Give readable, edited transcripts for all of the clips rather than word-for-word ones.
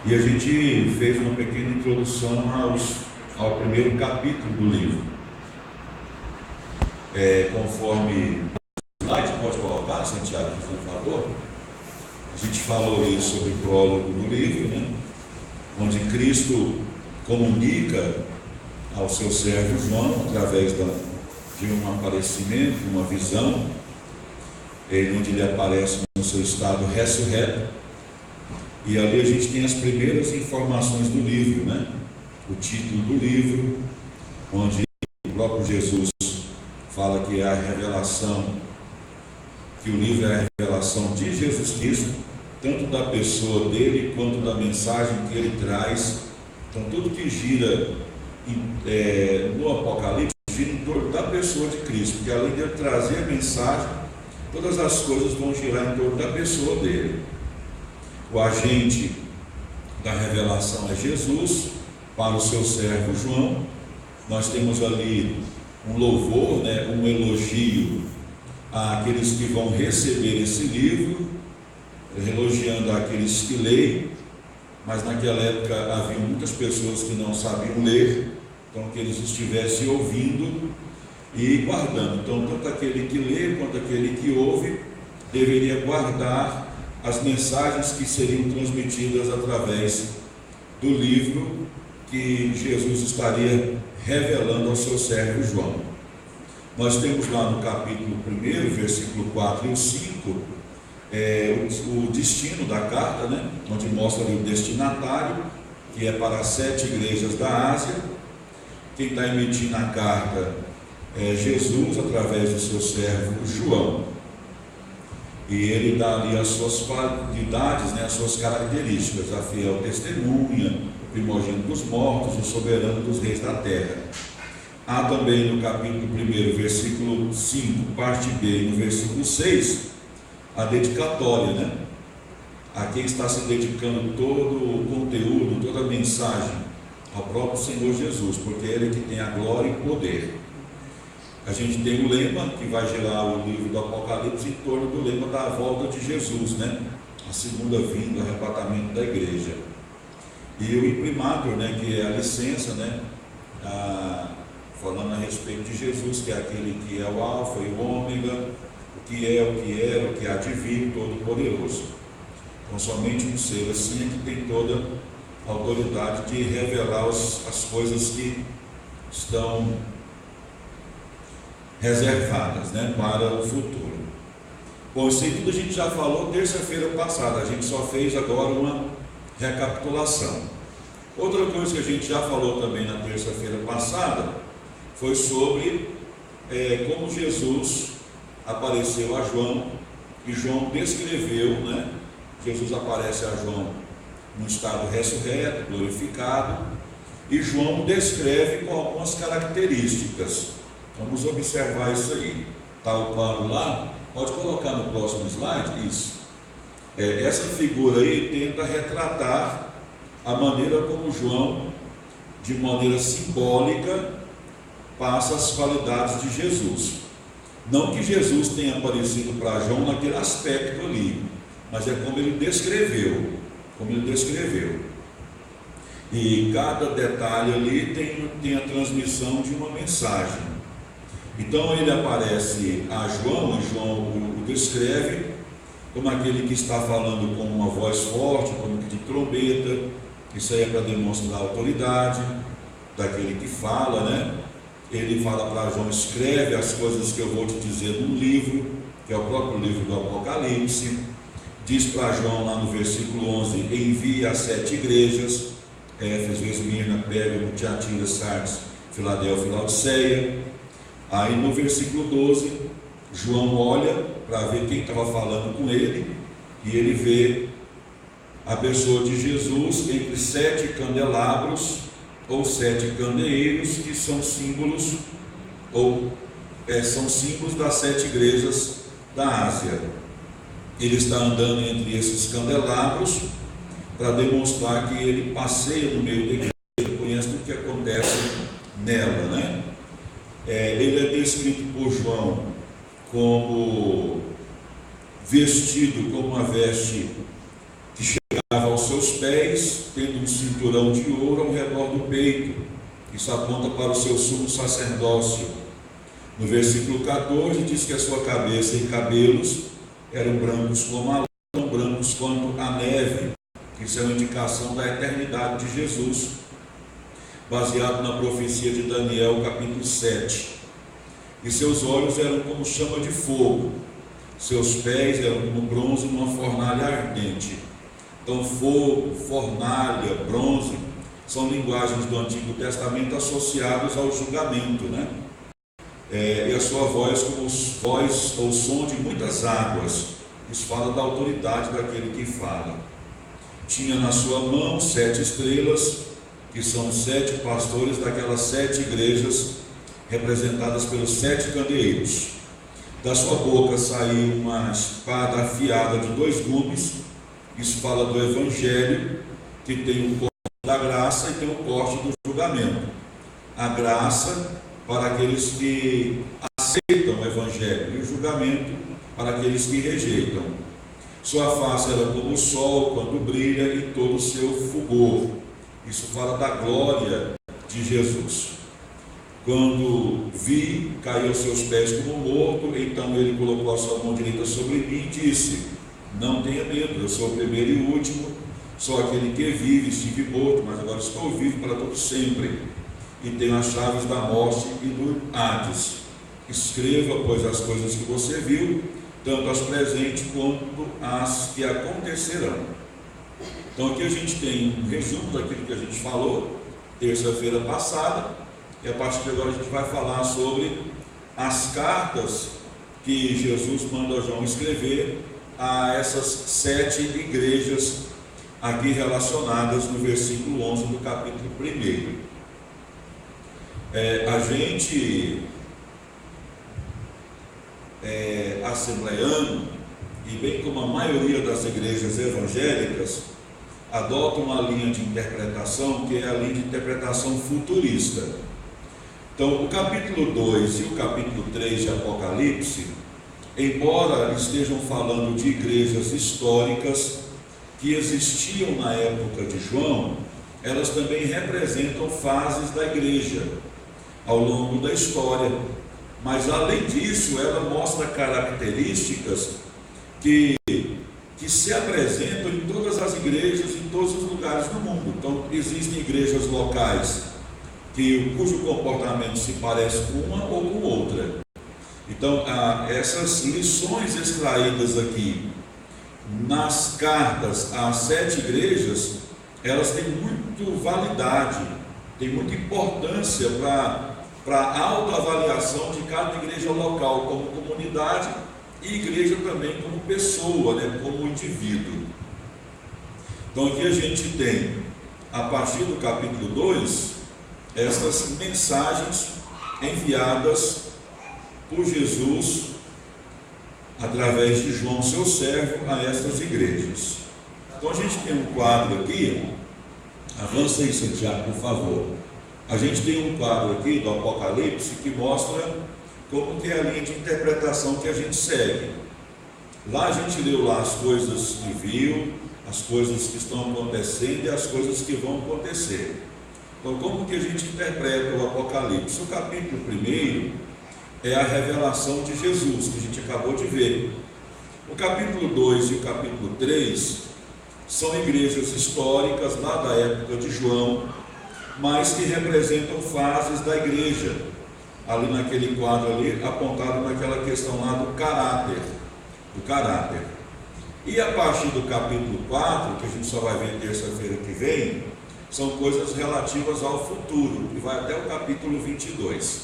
E a gente fez uma pequena introdução ao primeiro capítulo do livro. Conforme o slide, pode colocar, Santiago, por favor. A gente falou aí sobre o prólogo do livro, né? Onde Cristo comunica ao seu servo João, através de um aparecimento, uma visão, onde ele aparece no seu estado ressurreto. E ali a gente tem as primeiras informações do livro, né? O título do livro, onde o próprio Jesus fala que é a revelação, que o livro é a revelação de Jesus Cristo, tanto da pessoa dele, quanto da mensagem que ele traz. Então tudo que gira no Apocalipse, gira em torno da pessoa de Cristo, porque além de ele trazer a mensagem, todas as coisas vão girar em torno da pessoa dele. O agente da revelação é Jesus, para o seu servo João. Nós temos ali um louvor, né, um elogio àqueles que vão receber esse livro, elogiando aqueles que leem, mas naquela época havia muitas pessoas que não sabiam ler, então que eles estivessem ouvindo e guardando. Então tanto aquele que lê quanto aquele que ouve deveria guardar as mensagens que seriam transmitidas através do livro que Jesus estaria revelando ao seu servo João. Nós temos lá no capítulo 1, versículo 4 e 5, o destino da carta, né? Onde mostra ali o destinatário, que é para as 7 igrejas da Ásia. Quem está emitindo a carta é Jesus, através do seu servo João. E ele dá ali as suas qualidades, né, as suas características: a fiel testemunha, o primogênito dos mortos, o soberano dos reis da terra. Há também no capítulo 1, versículo 5, parte B, e no versículo 6, a dedicatória, né? A quem está se dedicando todo o conteúdo, toda a mensagem ao próprio Senhor Jesus, porque Ele que tem a glória e o poder. A gente tem o lema que vai gerar o livro do Apocalipse em torno do lema da volta de Jesus, né? A segunda vinda, o arrebatamento da igreja. E o imprimatur, né? Que é a licença, né? Falando a respeito de Jesus, que é aquele que é o alfa e o ômega, o que é, o que era, o que há de vir, todo poderoso. Então somente um ser assim é que tem toda a autoridade de revelar as coisas que estão reservadas, né, para o futuro. Bom, isso aí tudo a gente já falou terça-feira passada, a gente só fez agora uma recapitulação. Outra coisa que a gente já falou também na terça-feira passada foi sobre como Jesus apareceu a João, e João descreveu, né? Jesus aparece a João num estado ressurreto, glorificado, e João descreve com algumas características. Vamos observar isso aí. Está o quadro lá? Pode colocar no próximo slide? Isso. Essa figura aí tenta retratar a maneira como João, de maneira simbólica, passa as qualidades de Jesus. Não que Jesus tenha aparecido para João naquele aspecto ali, mas é como ele descreveu. E cada detalhe ali tem a transmissão de uma mensagem. Então ele aparece a João, e João o descreve como aquele que está falando com uma voz forte, como de trombeta. Isso aí é para demonstrar a autoridade daquele que fala, né? Ele fala para João: escreve as coisas que eu vou te dizer num livro, que é o próprio livro do Apocalipse. Diz para João lá no versículo 11: envia as 7 igrejas, Éfeso, Esmirna, Pérgamo, Tiatira, Sardes, Filadélfia e Laodiceia. Aí no versículo 12, João olha para ver quem estava falando com ele, e ele vê a pessoa de Jesus entre 7 candelabros, ou 7 candeeiros, que são símbolos, são símbolos das 7 igrejas da Ásia. Ele está andando entre esses candelabros para demonstrar que ele passeia no meio da igreja, conhece tudo o que acontece nela, né? Ele é descrito por João como vestido como uma veste que chega aos seus pés, tendo um cinturão de ouro ao redor do peito. Isso aponta para o seu sumo sacerdócio. No versículo 14 diz que a sua cabeça e cabelos eram brancos como a lã, tão brancos quanto a neve. Isso é uma indicação da eternidade de Jesus, baseado na profecia de Daniel, capítulo 7. E seus olhos eram como chama de fogo, seus pés eram como bronze numa fornalha ardente. Então, fogo, fornalha, bronze, são linguagens do Antigo Testamento associadas ao julgamento, né? E a sua voz como voz ou som de muitas águas. Isso fala da autoridade daquele que fala. Tinha na sua mão 7 estrelas, que são 7 pastores daquelas 7 igrejas, representadas pelos 7 candeeiros. Da sua boca saiu uma espada afiada de 2 gumes. Isso fala do Evangelho, que tem o corte da graça e tem o corte do julgamento. A graça para aqueles que aceitam o Evangelho e o julgamento para aqueles que rejeitam. Sua face era como o sol quando brilha e todo o seu fulgor. Isso fala da glória de Jesus. Quando vi, caiu aos seus pés como morto, então ele colocou a sua mão direita sobre mim e disse: não tenha medo, eu sou o primeiro e o último, sou aquele que vive, estive morto, mas agora estou vivo para todo sempre, e tenho as chaves da morte e do Hades. Escreva, pois, as coisas que você viu, tanto as presentes quanto as que acontecerão. Então aqui a gente tem um resumo daquilo que a gente falou terça-feira passada, e a partir de agora a gente vai falar sobre as cartas que Jesus manda João escrever a essas 7 igrejas aqui relacionadas no versículo 11 do capítulo 1. A gente assembleano, e bem como a maioria das igrejas evangélicas, adota uma linha de interpretação que é a linha de interpretação futurista. Então, o capítulo 2 e o capítulo 3 de Apocalipse, embora estejam falando de igrejas históricas que existiam na época de João, elas também representam fases da igreja ao longo da história. Mas, além disso, ela mostra características que se apresentam em todas as igrejas, em todos os lugares do mundo. Então, existem igrejas locais cujo comportamento se parece com uma ou com outra. Então, essas lições extraídas aqui nas cartas às 7 igrejas, elas têm muito validade, têm muita importância para a autoavaliação de cada igreja local, como comunidade, e igreja também como pessoa, né, como indivíduo. Então aqui a gente tem, a partir do capítulo 2, essas mensagens enviadas por Jesus através de João, seu servo, a estas igrejas. Então a gente tem um quadro aqui, avança aí, Santiago, por favor. A gente tem um quadro aqui do Apocalipse que mostra como que é a linha de interpretação que a gente segue. Lá a gente leu lá as coisas que viu, as coisas que estão acontecendo e as coisas que vão acontecer. Então, como que a gente interpreta o Apocalipse? O capítulo 1 é a revelação de Jesus, que a gente acabou de ver. O capítulo 2 e o capítulo 3 são igrejas históricas lá da época de João, mas que representam fases da igreja, ali naquele quadro ali, apontado naquela questão lá do caráter. E a partir do capítulo 4, que a gente só vai ver terça-feira que vem, são coisas relativas ao futuro, que vai até o capítulo 22.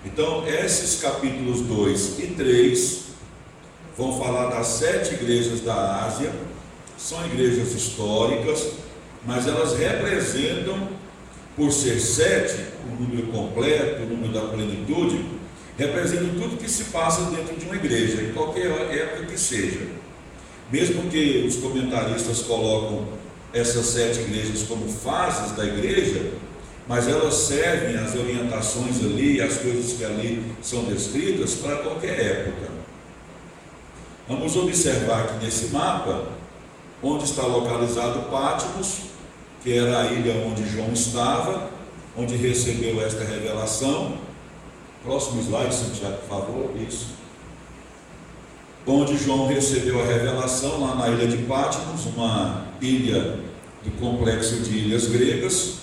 Então, esses capítulos 2 e 3 vão falar das 7 igrejas da Ásia. São igrejas históricas, mas elas representam, por ser 7, o número completo, o número da plenitude, representam tudo que se passa dentro de uma igreja, em qualquer época que seja. Mesmo que os comentaristas colocam essas 7 igrejas como fases da igreja, mas elas servem as orientações ali, as coisas que ali são descritas para qualquer época. Vamos observar aqui nesse mapa onde está localizado Patmos, que era a ilha onde João estava, onde recebeu esta revelação. Próximo slide, Santiago, por favor. Isso. Onde João recebeu a revelação, lá na ilha de Patmos, uma ilha do complexo de ilhas gregas,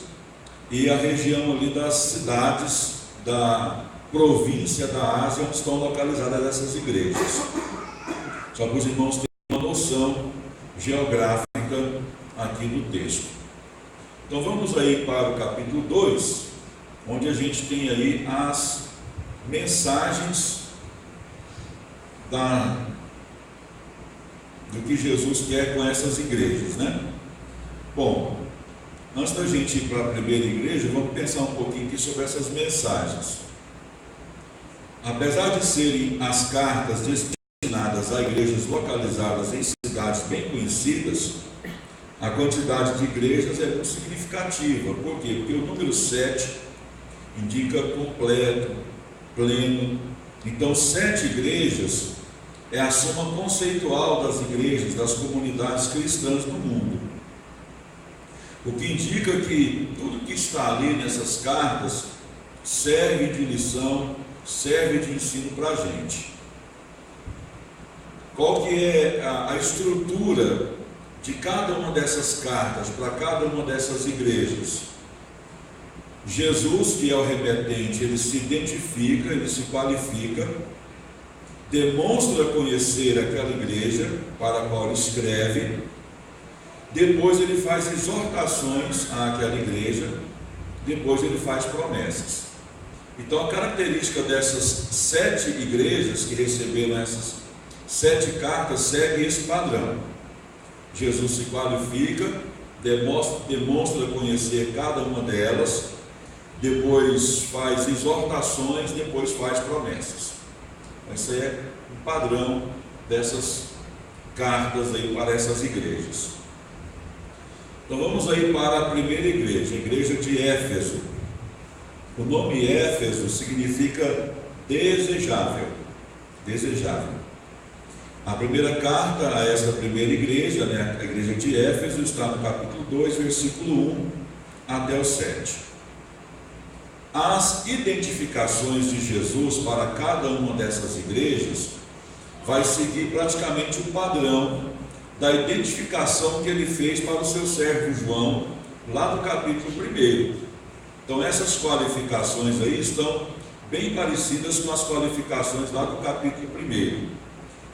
e a região ali das cidades da província da Ásia, onde estão localizadas essas igrejas. Só para os irmãos terem uma noção geográfica aqui do texto. Então vamos aí para o capítulo 2, onde a gente tem aí as mensagens do que Jesus quer com essas igrejas, né? Bom, antes da gente ir para a primeira igreja, vamos pensar um pouquinho aqui sobre essas mensagens. Apesar de serem as cartas destinadas a igrejas localizadas em cidades bem conhecidas, a quantidade de igrejas é muito significativa. Por quê? Porque o número 7 indica completo, pleno. Então, 7 igrejas é a soma conceitual das igrejas, das comunidades cristãs no mundo. O que indica que tudo que está ali nessas cartas serve de lição, serve de ensino para a gente. Qual que é a estrutura de cada uma dessas cartas, para cada uma dessas igrejas? Jesus, que é o remetente, ele se identifica, ele se qualifica, demonstra conhecer aquela igreja para a qual ele escreve, depois ele faz exortações àquela igreja, depois ele faz promessas. Então a característica dessas 7 igrejas que receberam essas 7 cartas segue esse padrão. Jesus se qualifica, demonstra conhecer cada uma delas, depois faz exortações, depois faz promessas. Esse é o padrão dessas cartas aí para essas igrejas. Então vamos aí para a primeira igreja, a igreja de Éfeso. O nome Éfeso significa desejável, desejável. A primeira carta a essa primeira igreja, né, a igreja de Éfeso, está no capítulo 2, versículo 1 até o 7. As identificações de Jesus para cada uma dessas igrejas vai seguir praticamente o padrão da identificação que ele fez para o seu servo João, lá no capítulo 1. Então essas qualificações aí estão bem parecidas com as qualificações lá do capítulo 1,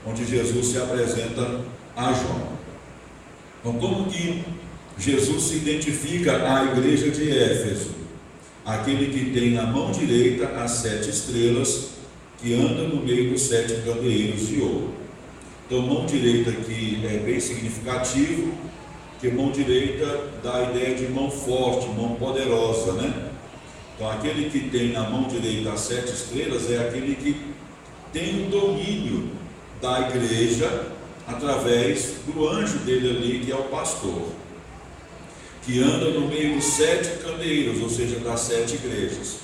onde Jesus se apresenta a João. Então, como que Jesus se identifica à igreja de Éfeso? Aquele que tem na mão direita as 7 estrelas, que anda no meio dos 7 candeeiros de ouro. Então, mão direita aqui é bem significativo, porque mão direita dá a ideia de mão forte, mão poderosa, né? Então, aquele que tem na mão direita as 7 estrelas é aquele que tem o domínio da igreja através do anjo dele ali, que é o pastor, que anda no meio dos 7 candeeiros, ou seja, das 7 igrejas.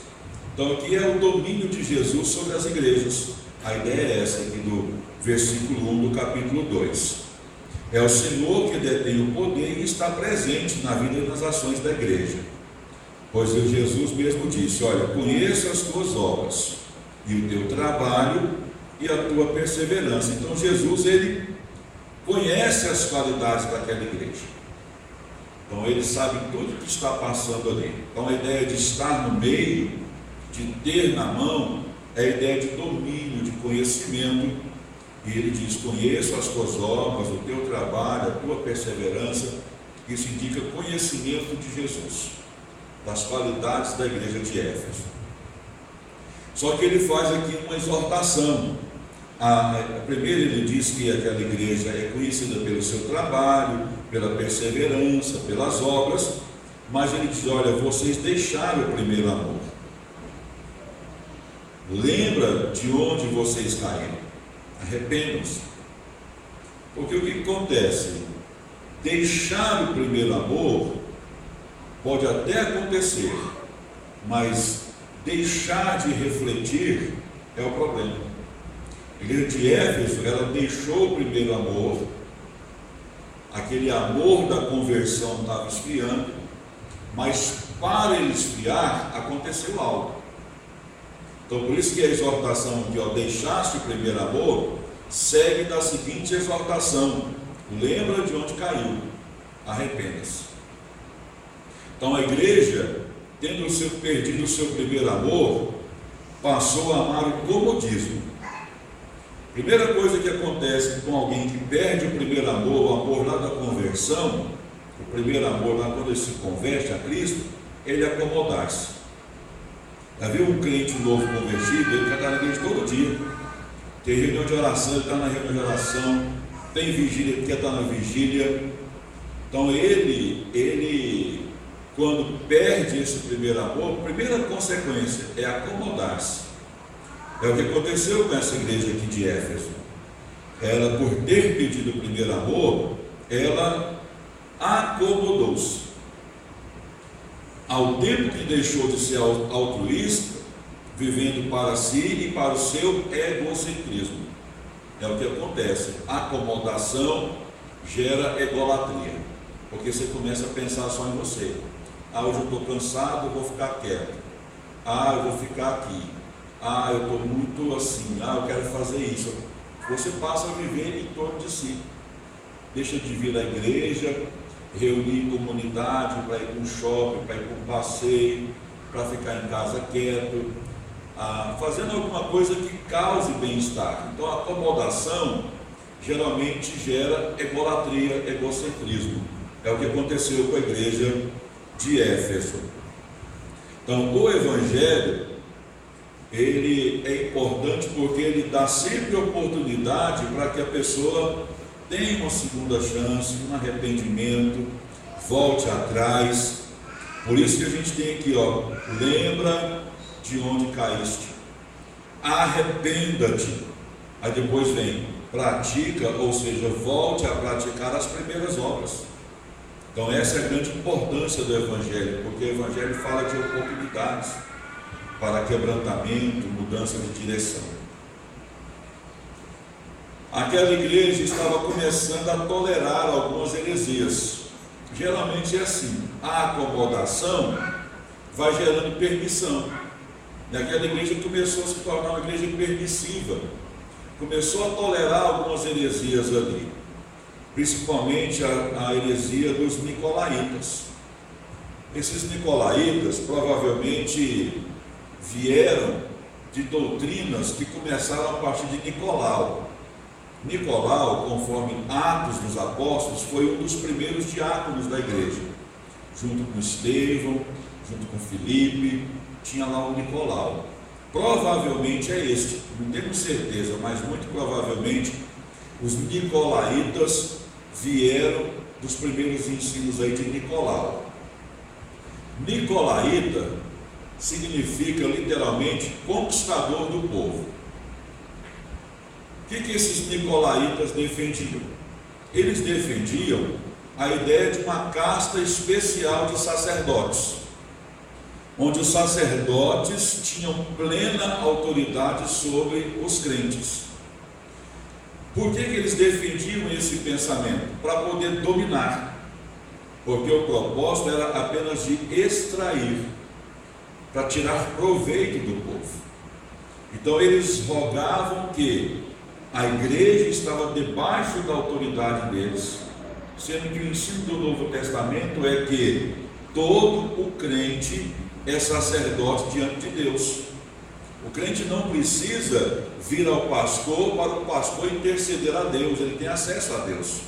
Então aqui é o domínio de Jesus sobre as igrejas. A ideia é essa aqui do versículo 1 do capítulo 2. É o Senhor que detém o poder e está presente na vida e nas ações da igreja. Pois Jesus mesmo disse: olha, conheço as tuas obras e o teu trabalho e a tua perseverança. Então Jesus, ele conhece as qualidades daquela igreja. Então ele sabe tudo o que está passando ali. Então a ideia de estar no meio, de ter na mão, é a ideia de domínio, de conhecimento. E ele diz: conheço as tuas obras, o teu trabalho, a tua perseverança. Isso indica conhecimento de Jesus, das qualidades da igreja de Éfeso. Só que ele faz aqui uma exortação. Primeiro ele diz que aquela igreja é conhecida pelo seu trabalho, pela perseverança, pelas obras, mas ele diz: olha, vocês deixaram o primeiro amor. Lembra de onde vocês caíram. Arrependam-se. Porque o que acontece? Deixar o primeiro amor pode até acontecer, mas deixar de refletir é o problema. A igreja de Éfeso, ela deixou o primeiro amor. aquele amor da conversão estava esfriando, mas para ele esfriar, aconteceu algo. Então, por isso que a exortação aqui, deixaste o primeiro amor, segue da seguinte exortação: lembra de onde caiu, arrependa-se. Então, a igreja, tendo perdido o seu primeiro amor, passou a amar o comodismo. Primeira coisa que acontece com alguém que perde o primeiro amor, o amor lá da conversão, o primeiro amor lá quando ele se converte a Cristo, ele acomodar-se. Já viu um crente novo convertido? Ele quer estar na igreja todo dia. Tem reunião de oração, ele está na reunião de oração. Tem vigília, ele quer estar na vigília. Então ele quando perde esse primeiro amor, a primeira consequência é acomodar-se. É o que aconteceu com essa igreja aqui de Éfeso. Ela, por ter pedido o primeiro amor, ela acomodou-se. Ao tempo que deixou de ser altruísta, vivendo para si e para o seu egocentrismo. É o que acontece. Acomodação gera egolatria, porque você começa a pensar só em você. Hoje eu estou cansado, eu vou ficar quieto. Eu vou ficar aqui. Eu estou muito assim. Eu quero fazer isso. Você passa a viver em torno de si. Deixa de vir à igreja, reunir comunidade, para ir para um shopping, para ir para um passeio, para ficar em casa quieto, fazendo alguma coisa que cause bem-estar. Então, a acomodação geralmente gera egolatria, egocentrismo. É o que aconteceu com a igreja de Éfeso. Então, o Evangelho, ele é importante porque ele dá sempre oportunidade para que a pessoa tenha uma segunda chance, um arrependimento, volte atrás. Por isso que a gente tem aqui, lembra de onde caíste, arrependa-te. Aí depois vem, pratica, ou seja, volte a praticar as primeiras obras. Então essa é a grande importância do Evangelho, porque o Evangelho fala de oportunidades para quebrantamento, mudança de direção. Aquela igreja estava começando a tolerar algumas heresias. Geralmente é assim, a acomodação vai gerando permissão. Aquela igreja começou a se tornar uma igreja permissiva, começou a tolerar algumas heresias ali, principalmente a heresia dos nicolaítas. Esses nicolaítas provavelmente vieram de doutrinas que começaram a partir de Nicolau. Nicolau, conforme Atos dos Apóstolos, foi um dos primeiros diáconos da igreja, junto com Estevão, junto com Filipe, tinha lá o Nicolau. Provavelmente é este, não temos certeza, mas muito provavelmente os nicolaítas vieram dos primeiros ensinos aí de Nicolau. Nicolaíta significa literalmente conquistador do povo. O que esses nicolaítas defendiam? Eles defendiam a ideia de uma casta especial de sacerdotes, onde os sacerdotes tinham plena autoridade sobre os crentes. Por que eles defendiam esse pensamento? Para poder dominar, porque o propósito era apenas de extrair, para tirar proveito do povo. Então eles rogavam que a igreja estava debaixo da autoridade deles, sendo que o ensino do Novo Testamento é que todo o crente é sacerdote diante de Deus. O crente não precisa vir ao pastor para o pastor interceder a Deus, ele tem acesso a Deus.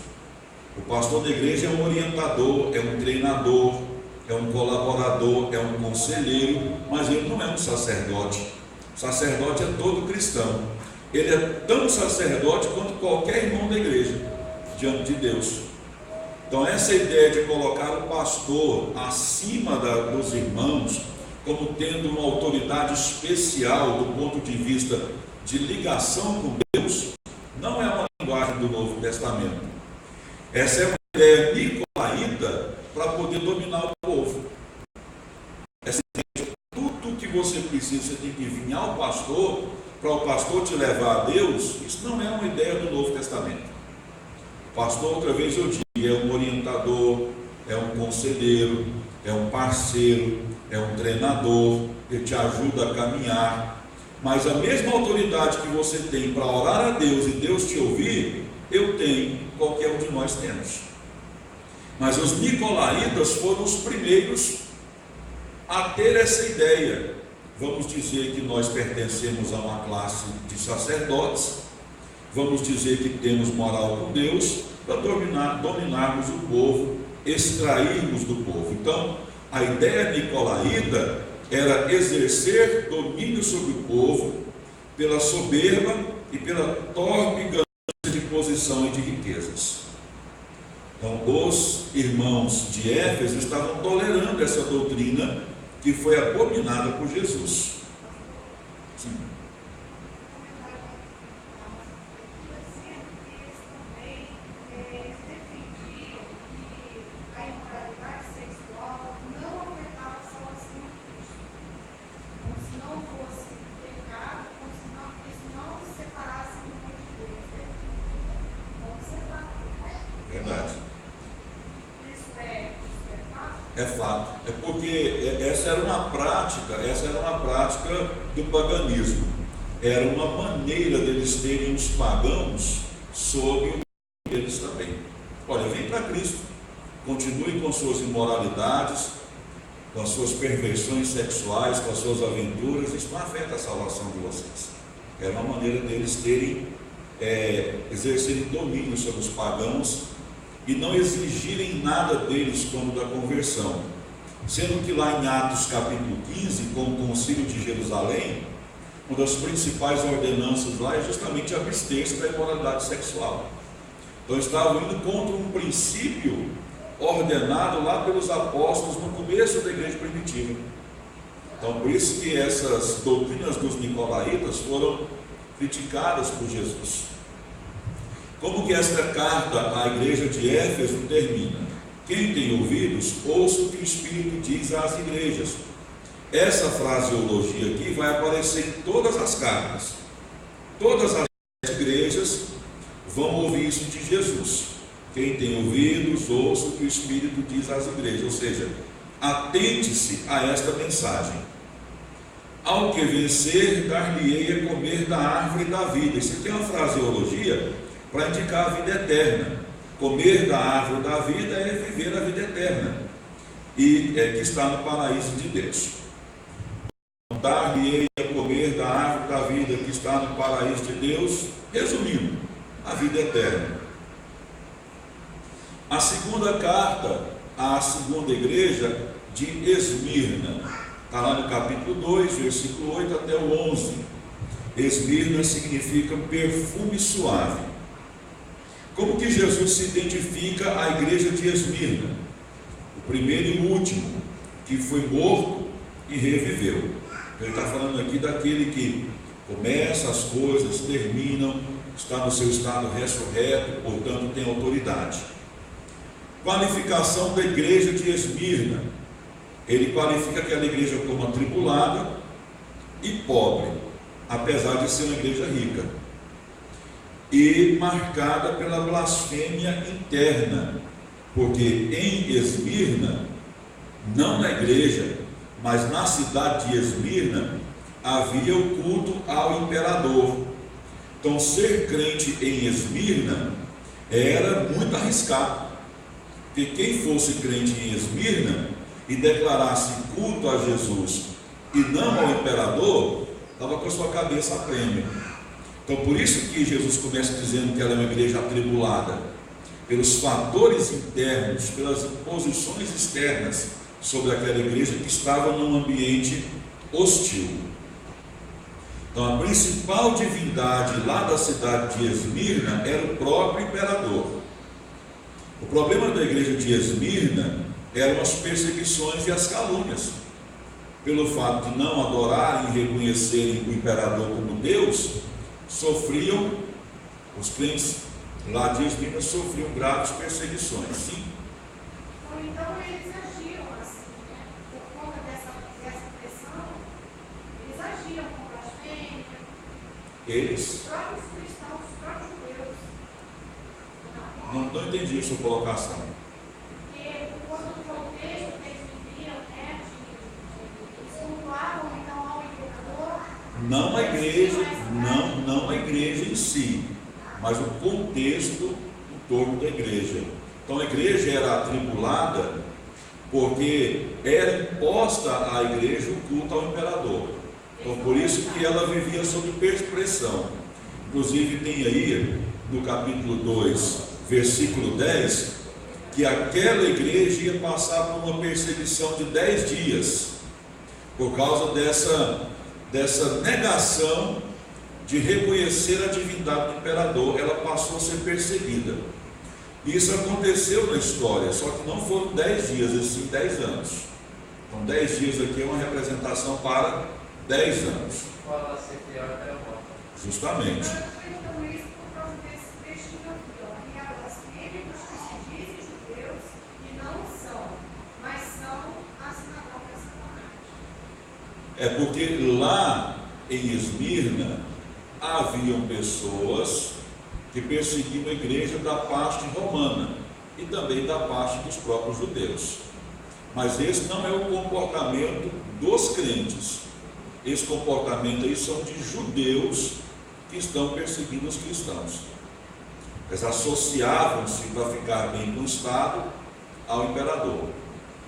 O pastor da igreja é um orientador, é um treinador, é um colaborador, é um conselheiro, mas ele não é um sacerdote. O sacerdote é todo cristão. Ele é tão sacerdote quanto qualquer irmão da igreja, diante de Deus. Então essa ideia de colocar o pastor acima dos irmãos, como tendo uma autoridade especial do ponto de vista de ligação com Deus, não é uma linguagem do Novo Testamento. Essa é uma ideia nicolaíta para poder dominar o povo. Essa ideia, tudo que você precisa, você tem que vir ao pastor, para o pastor te levar a Deus. Isso não é uma ideia do Novo Testamento. O pastor, outra vez eu digo, é um orientador, é um conselheiro, é um parceiro, é um treinador, ele te ajuda a caminhar. Mas a mesma autoridade que você tem para orar a Deus e Deus te ouvir, eu tenho, qualquer um de nós temos. Mas os nicolaítas foram os primeiros a ter essa ideia. Vamos dizer que nós pertencemos a uma classe de sacerdotes, vamos dizer que temos moral com Deus, para dominarmos o povo, extrairmos do povo. Então, a ideia nicolaíta era exercer domínio sobre o povo pela soberba e pela torpe ganância de posição e de riquezas. Então, os irmãos de Éfeso estavam tolerando essa doutrina que foi abominada por Jesus. Sim. É fato, é porque essa era uma prática do paganismo, era uma maneira deles terem os pagãos sob o deles também. Olha, vem para Cristo, continue com suas imoralidades, com as suas perversões sexuais, com as suas aventuras, isso não afeta a salvação de vocês. Era uma maneira deles terem, exercerem domínio sobre os pagãos, e não exigirem nada deles quando da conversão. Sendo que lá em Atos capítulo 15, com o concílio de Jerusalém, uma das principais ordenanças lá é justamente abster-se da imoralidade sexual. Então estavam indo contra um princípio ordenado lá pelos apóstolos no começo da igreja primitiva. Então por isso que essas doutrinas dos nicolaítas foram criticadas por Jesus. Como que esta carta à igreja de Éfeso termina? Quem tem ouvidos, ouça o que o Espírito diz às igrejas. Essa fraseologia aqui vai aparecer em todas as cartas. Todas as igrejas vão ouvir isso de Jesus. Quem tem ouvidos, ouça o que o Espírito diz às igrejas. Ou seja, atente-se a esta mensagem. Ao que vencer, dar-lhe-ei a comer da árvore da vida. Isso aqui é uma fraseologia para indicar a vida eterna. Comer da árvore da vida é viver a vida eterna, e que está no paraíso de Deus. Dar-lhe a comer da árvore da vida que está no paraíso de Deus, resumindo, a vida eterna. A segunda carta à segunda igreja de Esmirna, está lá no capítulo 2, versículo 8 até o 11. Esmirna significa perfume suave. Como que Jesus se identifica à igreja de Esmirna? O primeiro e o último, que foi morto e reviveu. Ele está falando aqui daquele que começa as coisas, terminam, está no seu estado ressurreto, portanto tem autoridade. Qualificação da igreja de Esmirna. Ele qualifica aquela igreja como atribulada e pobre, apesar de ser uma igreja rica, e marcada pela blasfêmia interna, porque em Esmirna, não na igreja, mas na cidade de Esmirna, havia o culto ao imperador. Então ser crente em Esmirna era muito arriscado, porque quem fosse crente em Esmirna e declarasse culto a Jesus e não ao imperador, estava com a sua cabeça a prêmio. Então por isso que Jesus começa dizendo que ela é uma igreja atribulada, pelos fatores internos, pelas imposições externas sobre aquela igreja que estava num ambiente hostil. Então a principal divindade lá da cidade de Esmirna era o próprio imperador. O problema da igreja de Esmirna eram as perseguições e as calúnias. Pelo fato de não adorarem e reconhecerem o imperador como Deus, sofriam, os crentes lá de Esmirna sofriam graves perseguições. Sim. Então eles agiam assim, né? Por conta dessa pressão, eles agiam com blasfêmia. Eles? Os próprios cristãos, os próprios judeus. Não não entendi a sua colocação. Porque quando o contexto que eles viviam, né, eles cultuavam então ao imperador. Não a igreja, não a igreja em si, mas o contexto em torno da igreja. Então a igreja era atribulada porque era imposta à igreja o culto ao imperador. Então por isso que ela vivia sob pressão. Inclusive tem aí no capítulo 2, versículo 10, que aquela igreja ia passar por uma perseguição de 10 dias, por causa dessa negação de reconhecer a divindade do imperador. Ela passou a ser perseguida. Isso aconteceu na história, só que não foram 10 dias, e sim 10 anos. Então 10 dias aqui é uma representação para 10 anos. Fala ser fiel até a morte. Justamente. Eu estou perguntando isso por causa desse textinho aqui, ó. Em elas bíblicos que se dizem judeus e não são, mas são a sinagoga de Satanás. É porque lá em Esmirna haviam pessoas que perseguiam a igreja da parte romana e também da parte dos próprios judeus. Mas esse não é o comportamento dos crentes. Esse comportamento aí são de judeus que estão perseguindo os cristãos. Eles associavam-se para ficar bem com o Estado ao imperador.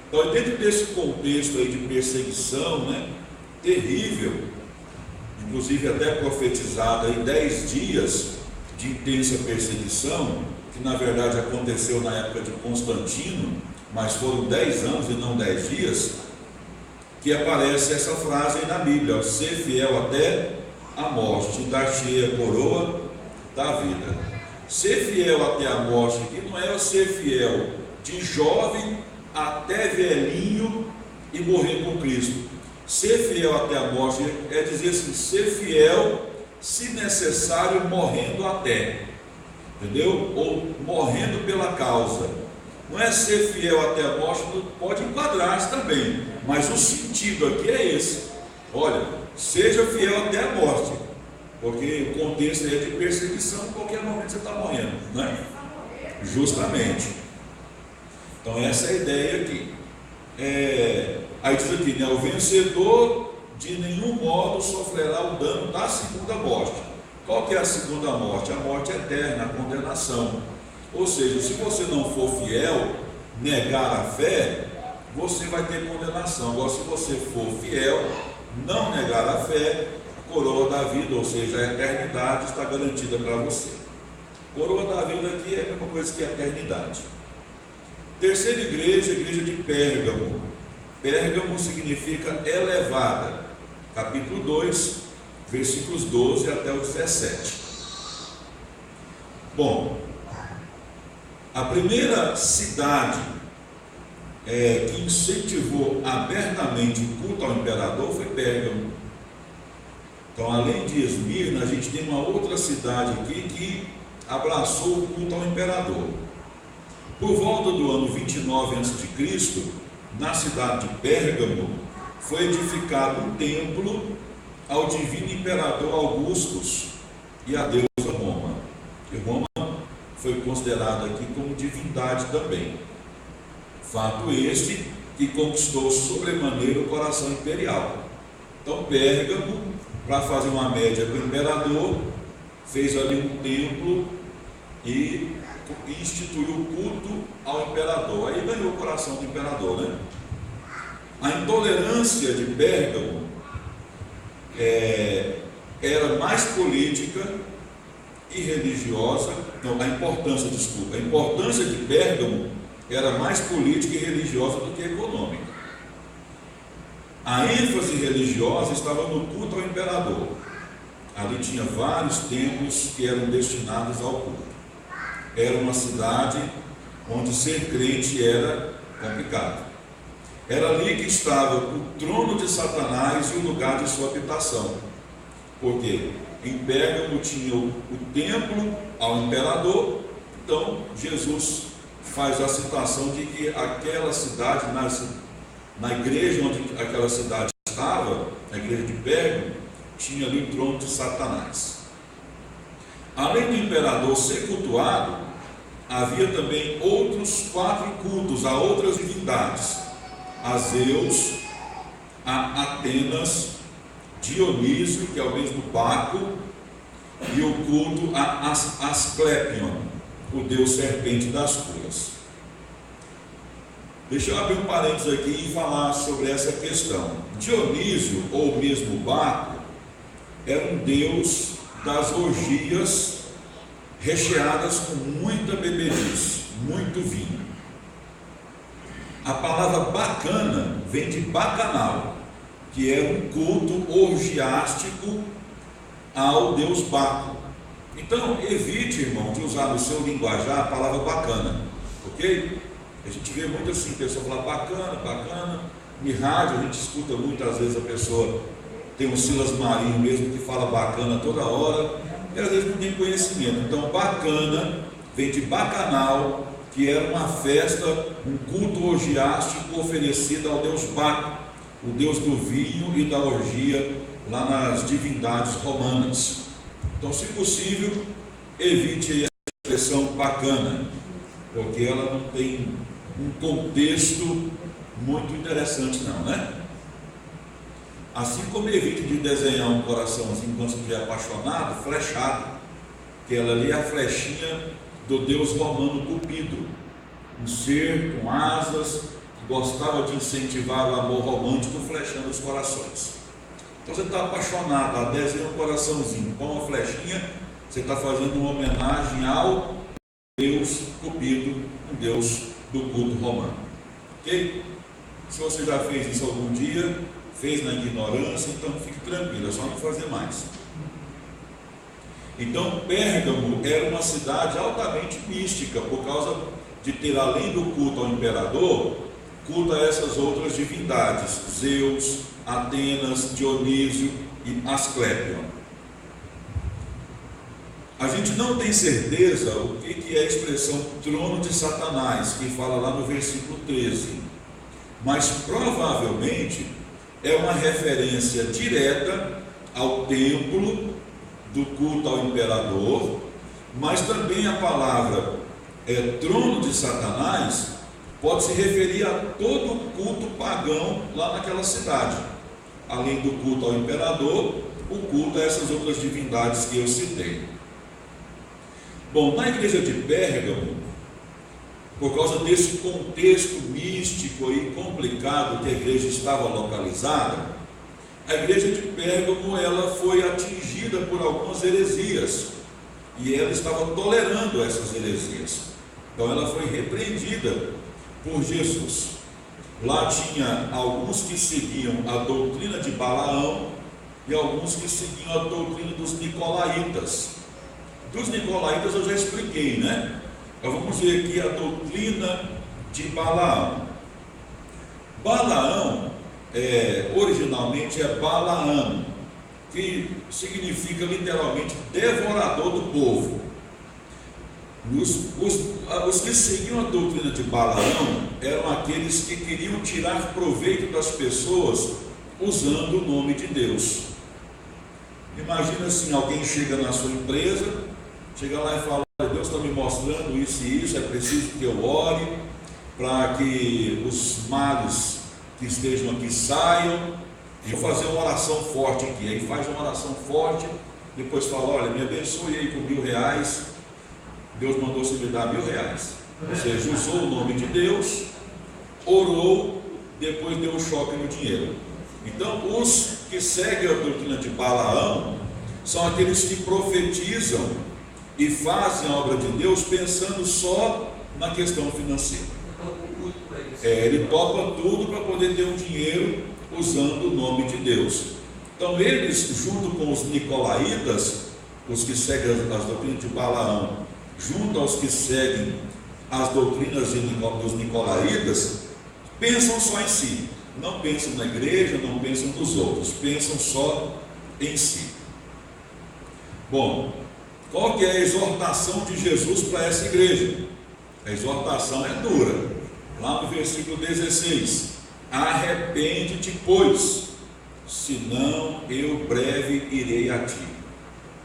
Então, dentro desse contexto aí de perseguição, né, terrível, inclusive até profetizado aí 10 dias de intensa perseguição, que na verdade aconteceu na época de Constantino, mas foram 10 anos e não 10 dias, que aparece essa frase aí na Bíblia: ó, ser fiel até a morte, dar-te a coroa da vida. Ser fiel até a morte aqui não é o ser fiel de jovem até velhinho e morrer com Cristo. Ser fiel até a morte é dizer assim, ser fiel, se necessário, morrendo até, entendeu? Ou morrendo pela causa. Não é ser fiel até a morte, pode enquadrar-se também, mas o sentido aqui é esse: olha, seja fiel até a morte, porque o contexto é de perseguição, em qualquer momento você está morrendo, né? Justamente. Então essa é a ideia aqui. Aí diz aqui, né, o vencedor de nenhum modo sofrerá o dano da segunda morte. Qual que é a segunda morte? A morte eterna, a condenação. Ou seja, se você não for fiel, negar a fé, você vai ter condenação. Agora, se você for fiel, não negar a fé, a coroa da vida, ou seja, a eternidade está garantida para você. Coroa da vida aqui é a mesma coisa que a eternidade. Terceira igreja, a igreja de Pérgamo. Pérgamo significa elevada. Capítulo 2, versículos 12 até o 17. Bom, a primeira cidade que incentivou abertamente o culto ao imperador foi Pérgamo. Então, além de Esmirna, a gente tem uma outra cidade aqui que abraçou o culto ao imperador. Por volta do ano 29 a.C., na cidade de Pérgamo, foi edificado um templo ao divino imperador Augustus e à deusa Roma. E Roma foi considerada aqui como divindade também. Fato este que conquistou sobremaneira o coração imperial. Então Pérgamo, para fazer uma média com o imperador, fez ali um templo e instituiu o culto ao imperador. Aí ganhou o coração do imperador, né? A intolerância de Pérgamo era mais política e religiosa. Não, a importância de Pérgamo era mais política e religiosa do que econômica. A ênfase religiosa estava no culto ao imperador. Ali tinha vários templos que eram destinados ao culto. Era uma cidade onde ser crente era complicado. Era ali que estava o trono de Satanás e o lugar de sua habitação. Porque em Pérgamo tinha o templo ao imperador. Então Jesus faz a citação de que aquela cidade, na igreja onde aquela cidade estava, na igreja de Pérgamo, tinha ali o trono de Satanás. Além do imperador ser cultuado, havia também outros 4 cultos a outras divindades: a Zeus, a Atenas, Dionísio, que é o mesmo Baco, e o culto a Asclépion, o deus serpente das curas. Deixa eu abrir um parênteses aqui e falar sobre essa questão. Dionísio, ou mesmo Baco, era um deus das orgias recheadas com muita bebedice, muito vinho. A palavra bacana vem de bacanal, que é um culto orgiástico ao deus Baco. Então, evite, irmão, de usar no seu linguajar a palavra bacana, ok? A gente vê muito assim, a pessoa falar bacana, bacana. Em rádio a gente escuta muitas vezes a pessoa, tem um Silas Marinho mesmo que fala bacana toda hora, e às vezes não tem conhecimento. Então, bacana vem de bacanal, que era uma festa, um culto orgiástico oferecido ao deus Baco, o deus do vinho e da orgia, lá nas divindades romanas. Então, se possível, evite a expressão bacana, porque ela não tem um contexto muito interessante não, né? Assim como evite de desenhar um coraçãozinho quando você estiver apaixonado, flechado, que ela ali é a flechinha do deus romano Cupido, um ser com asas que gostava de incentivar o amor romântico, flechando os corações. Então você está apaixonado, desenha um coraçãozinho com uma flechinha, você está fazendo uma homenagem ao deus Cupido, um deus do culto romano. Ok? Se você já fez isso algum dia, fez na ignorância, então fique tranquilo, é só não fazer mais. Então, Pérgamo era uma cidade altamente mística, por causa de ter, além do culto ao imperador, culto a essas outras divindades: Zeus, Atenas, Dionísio e Asclépion. A gente não tem certeza o que é a expressão trono de Satanás, que fala lá no versículo 13, mas provavelmente é uma referência direta ao templo do culto ao imperador, mas também a palavra trono de Satanás pode se referir a todo o culto pagão lá naquela cidade. Além do culto ao imperador, o culto a essas outras divindades que eu citei. Bom, na igreja de Pérgamo, por causa desse contexto místico e complicado que a igreja estava localizada, a igreja de Pérgamo ela foi atingida por algumas heresias, e ela estava tolerando essas heresias. Então ela foi repreendida por Jesus. Lá tinha alguns que seguiam a doutrina de Balaão e alguns que seguiam a doutrina dos nicolaítas. Dos nicolaítas eu já expliquei, né? Então vamos ver aqui a doutrina de Balaão. Balaão, originalmente é Balaão, que significa literalmente devorador do povo. Os que seguiam a doutrina de Balaão eram aqueles que queriam tirar proveito das pessoas usando o nome de Deus. Imagina assim, alguém chega na sua empresa, chega lá e fala: Deus está me mostrando isso e isso, é preciso que eu ore para que os males que estejam aqui saiam, e vou fazer uma oração forte aqui. Aí faz uma oração forte, depois fala: olha, me abençoe aí com R$1.000, Deus mandou você me dar R$1.000. Ou seja, usou o nome de Deus, orou, depois deu um choque no dinheiro. Então, os que seguem a doutrina de Balaão são aqueles que profetizam e fazem a obra de Deus pensando só na questão financeira. Ele topa tudo para poder ter um dinheiro usando o nome de Deus. Então eles, junto com os nicolaítas, os que seguem as doutrinas de Balaão, junto aos que seguem as doutrinas dos nicolaítas, pensam só em si. Não pensam na igreja, não pensam nos outros, pensam só em si. Bom, qual que é a exortação de Jesus para essa igreja? A exortação é dura. Lá no versículo 16: arrepende-te, pois, senão eu breve irei a ti.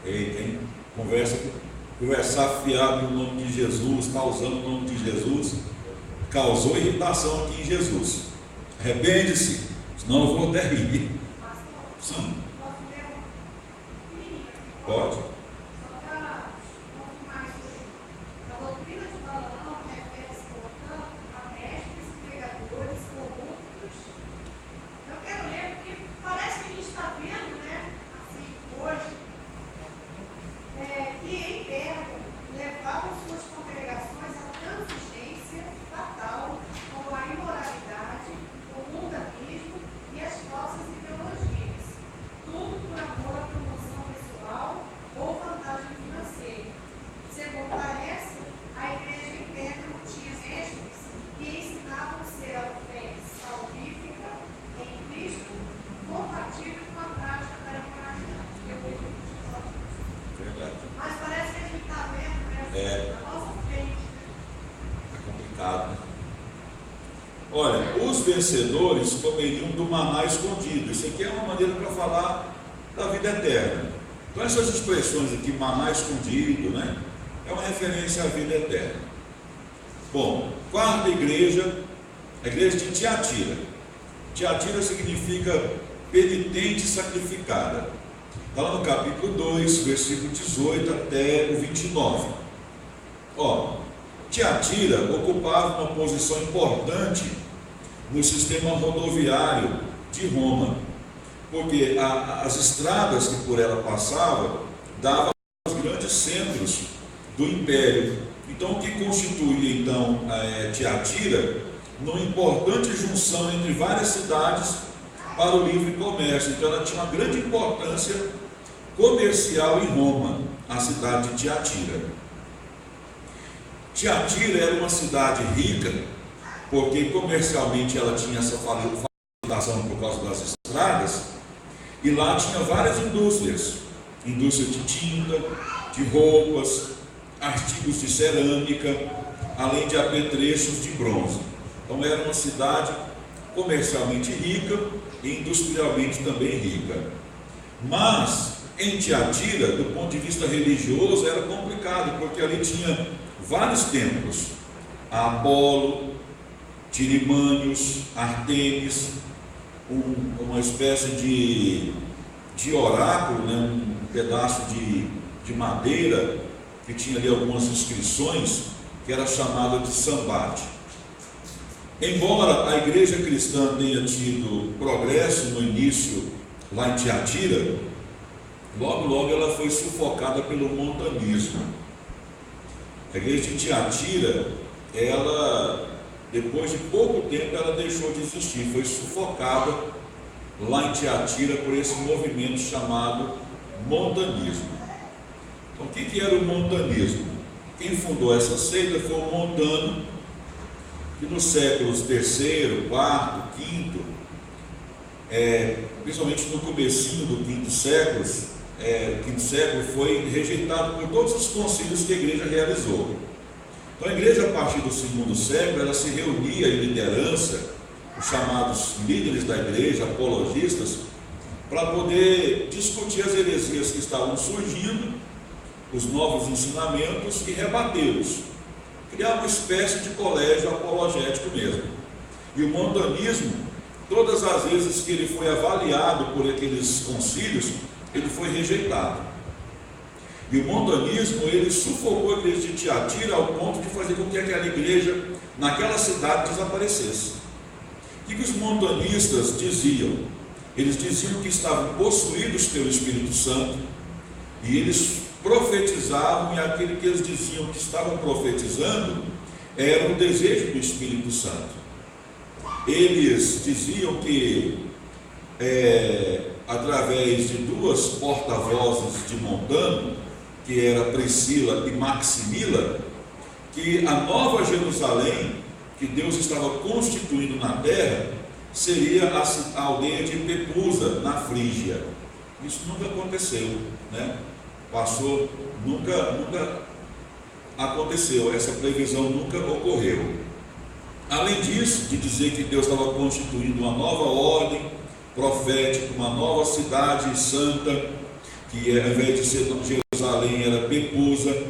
Eita, hein? Conversa conversar fiado no nome de Jesus, causando o nome de Jesus, causou irritação aqui em Jesus. Arrepende-se, senão eu vou até rir. Sim. Pode. Olha, os vencedores comeriam do maná escondido. Isso aqui é uma maneira para falar da vida eterna. Então essas expressões aqui, maná escondido, né, é uma referência à vida eterna. Bom, quarta igreja, a igreja de Tiatira. Tiatira significa penitente sacrificada. Está lá no capítulo 2, versículo 18 até o 29. Tiatira ocupava uma posição importante no sistema rodoviário de Roma, porque as estradas que por ela passavam davam aos grandes centros do império. Então, o que constituía então Tiatira, uma importante junção entre várias cidades para o livre comércio. Então, ela tinha uma grande importância comercial em Roma, a cidade de Tiatira. Tiatira era uma cidade rica, porque comercialmente ela tinha essa facilitação por causa das estradas, e lá tinha várias indústrias, indústria de tinta, de roupas, artigos de cerâmica, além de apetrechos de bronze. Então era uma cidade comercialmente rica e industrialmente também rica. Mas em Tiatira, do ponto de vista religioso, era complicado, porque ali tinha vários templos, a Apolo, Tirimânios, Artemis, uma espécie de oráculo, né? Um pedaço de madeira que tinha ali algumas inscrições, que era chamada de Sambate. Embora a igreja cristã tenha tido progresso no início lá em Tiatira, logo ela foi sufocada pelo montanismo. A igreja de Tiatira, ela, depois de pouco tempo, ela deixou de existir, foi sufocada lá em Tiatira por esse movimento chamado montanismo. Então, o que era o montanismo? Quem fundou essa seita foi o Montano, que nos séculos III, IV, V, principalmente no comecinho do quinto século, foi rejeitado por todos os concílios que a igreja realizou. Então a igreja, a partir do segundo século, ela se reunia em liderança, os chamados líderes da igreja, apologistas, para poder discutir as heresias que estavam surgindo, os novos ensinamentos e rebatê-los. Criar uma espécie de colégio apologético mesmo. E o montanismo, todas as vezes que ele foi avaliado por aqueles concílios, ele foi rejeitado. E o montanismo, ele sufocou a igreja de Tiatira ao ponto de fazer com que aquela igreja, naquela cidade, desaparecesse. O que os montanistas diziam? Eles diziam que estavam possuídos pelo Espírito Santo, e eles profetizavam, e aquele que eles diziam que estavam profetizando era o desejo do Espírito Santo. Eles diziam que através de duas porta-vozes de Montano, que era Priscila e Maximila, que a nova Jerusalém, que Deus estava constituindo na terra, seria a aldeia de Pepusa, na Frígia. Isso nunca aconteceu, né? Nunca aconteceu, essa previsão nunca ocorreu. Além disso, de dizer que Deus estava constituindo uma nova ordem profética, uma nova cidade santa, que ao invés de ser Jerusalém era Pepusa,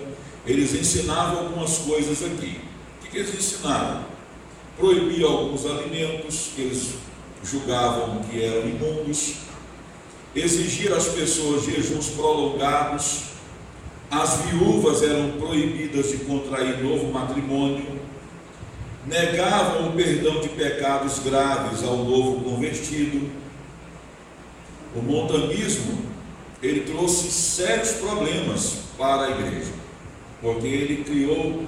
eles ensinavam algumas coisas aqui. O que eles ensinavam? Proibir alguns alimentos que eles julgavam que eram imundos, exigir às pessoas jejuns prolongados, as viúvas eram proibidas de contrair novo matrimônio, negavam o perdão de pecados graves ao novo convertido. O montanismo, ele trouxe sérios problemas para a igreja, porque ele criou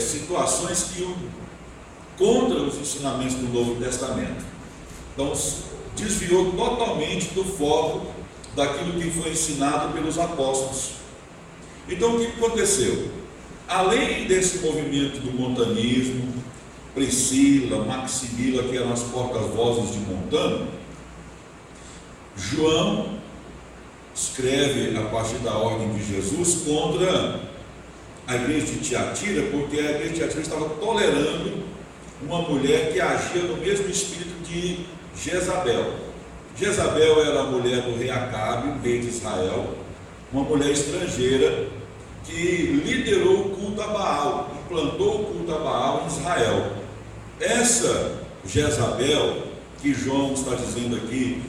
situações que iam contra os ensinamentos do Novo Testamento. Então, desviou totalmente do foco daquilo que foi ensinado pelos apóstolos. Então, o que aconteceu? Além desse movimento do montanismo, Priscila, Maximila, que eram as porta-vozes de Montano, João escreve a partir da ordem de Jesus contra a igreja de Tiatira, porque a igreja de Tiatira estava tolerando uma mulher que agia no mesmo espírito de Jezabel. Jezabel era a mulher do rei Acabe, rei de Israel, uma mulher estrangeira que liderou o culto a Baal, implantou o culto a Baal em Israel. Essa Jezabel, que João está dizendo aqui,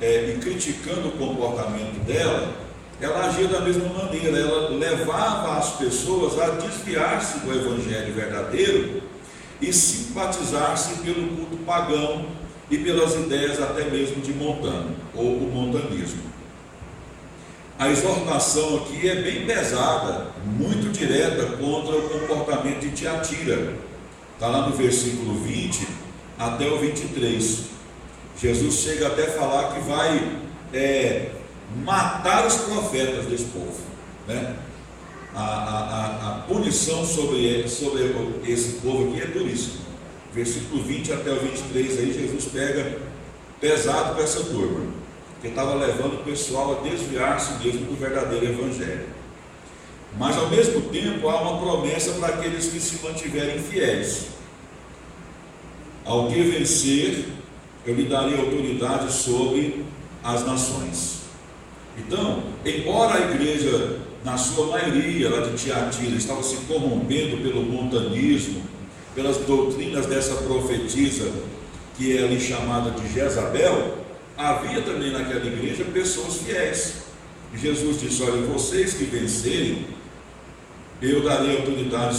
e criticando o comportamento dela, ela agia da mesma maneira, ela levava as pessoas a desviar-se do evangelho verdadeiro e simpatizar-se pelo culto pagão e pelas ideias até mesmo de Montano, ou o montanismo. A exortação aqui é bem pesada, muito direta contra o comportamento de Tiatira. Está lá no versículo 20 até o 23. Jesus chega até a falar que vai matar os profetas desse povo, né? A punição sobre esse povo aqui é duríssima. Versículo 20 até o 23, aí Jesus pega pesado com essa turma, que estava levando o pessoal a desviar-se mesmo do verdadeiro evangelho. Mas ao mesmo tempo há uma promessa para aqueles que se mantiverem fiéis. Ao que vencer, eu lhe darei autoridade sobre as nações. Então, embora a igreja, na sua maioria, lá de Tiatira, estava se corrompendo pelo montanismo, pelas doutrinas dessa profetisa, que é ali chamada de Jezabel, havia também naquela igreja pessoas fiéis. E Jesus disse: olha, vocês que vencerem, eu darei autoridade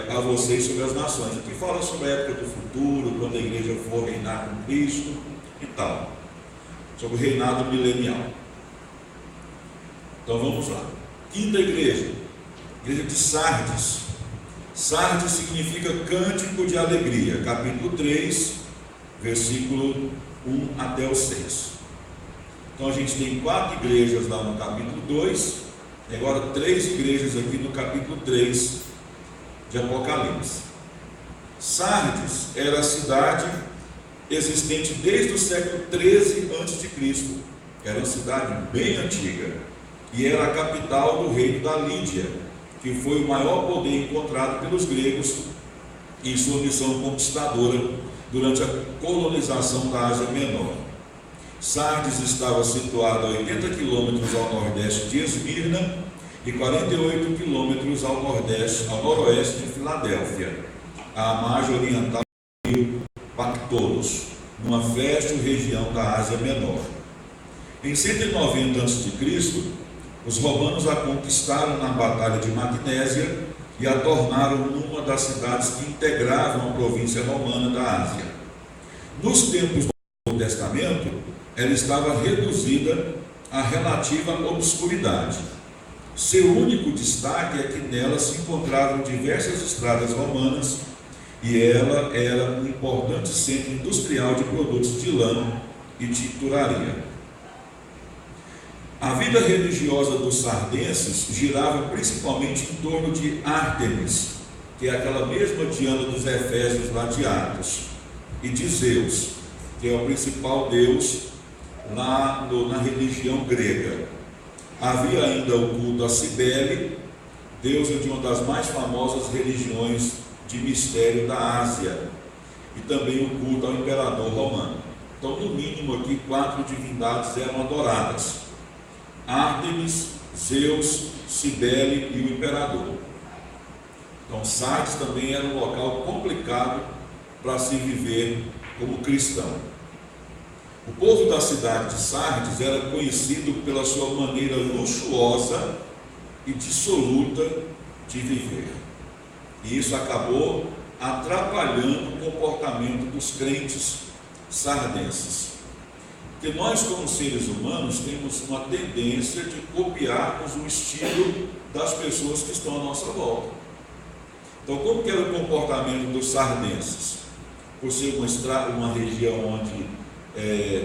a vocês sobre as nações. Aqui fala sobre a época do futuro, quando a igreja for reinar com Cristo e tal, sobre o reinado milenial. Então vamos lá. Quinta igreja, igreja de Sardes. Sardes significa cântico de alegria, capítulo 3, versículo 1 até o 6. Então a gente tem 4 igrejas lá no capítulo 2, e agora 3 igrejas aqui no capítulo 3 de Apocalipse. Sardes era a cidade existente desde o século 13 a.C. Era uma cidade bem antiga e era a capital do reino da Lídia, que foi o maior poder encontrado pelos gregos em sua missão conquistadora durante a colonização da Ásia Menor. Sardes estava situado a 80 quilômetros ao nordeste de Esmirna e 48 quilômetros ao noroeste de Filadélfia, à margem oriental do rio Pactolus, numa fértil região da Ásia Menor. Em 190 a.C., os romanos a conquistaram na Batalha de Magnésia e a tornaram numa das cidades que integravam a província romana da Ásia. Nos tempos do Novo Testamento, ela estava reduzida à relativa obscuridade. Seu único destaque é que nela se encontravam diversas estradas romanas e ela era um importante centro industrial de produtos de lã e tinturaria. A vida religiosa dos sardenses girava principalmente em torno de Ártemis, que é aquela mesma Diana dos Efésios lá de Atos, e de Zeus, que é o principal deus lá na religião grega. Havia ainda o culto a Cibele, deusa de uma das mais famosas religiões de mistério da Ásia, e também o culto ao imperador romano. Então, no mínimo aqui, 4 divindades eram adoradas: Ártemis, Zeus, Cibele e o imperador. Então Sardes também era um local complicado para se viver como cristão. O povo da cidade de Sardes era conhecido pela sua maneira luxuosa e dissoluta de viver. E isso acabou atrapalhando o comportamento dos crentes sardenses. Porque nós, como seres humanos, temos uma tendência de copiarmos o estilo das pessoas que estão à nossa volta. Então, como que era o comportamento dos sardenses? Por ser uma região onde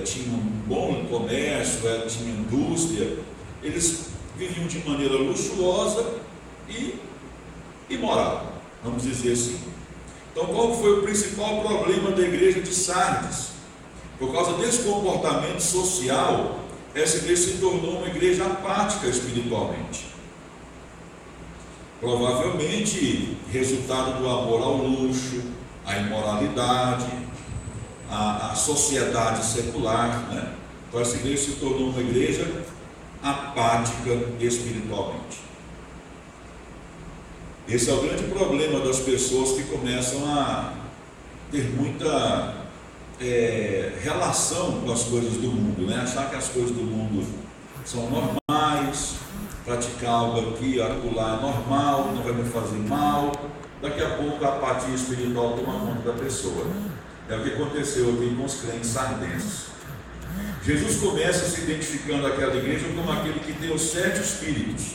tinha um bom comércio, tinha indústria, eles viviam de maneira luxuosa e imoral, vamos dizer assim. Então, qual foi o principal problema da igreja de Sardes? Por causa desse comportamento social, essa igreja se tornou uma igreja apática espiritualmente. Provavelmente resultado do amor ao luxo, à imoralidade, à sociedade secular, né? Então essa igreja se tornou uma igreja apática espiritualmente. Esse é o grande problema das pessoas que começam a ter muita relação com as coisas do mundo, né? Achar que as coisas do mundo são normais, praticar algo aqui, acolá é normal, não vai me fazer mal. Daqui a pouco a apatia espiritual toma conta da pessoa. É o que aconteceu aqui com os crentes sardenses. Jesus começa se identificando aquela igreja como aquele que tem os 7 espíritos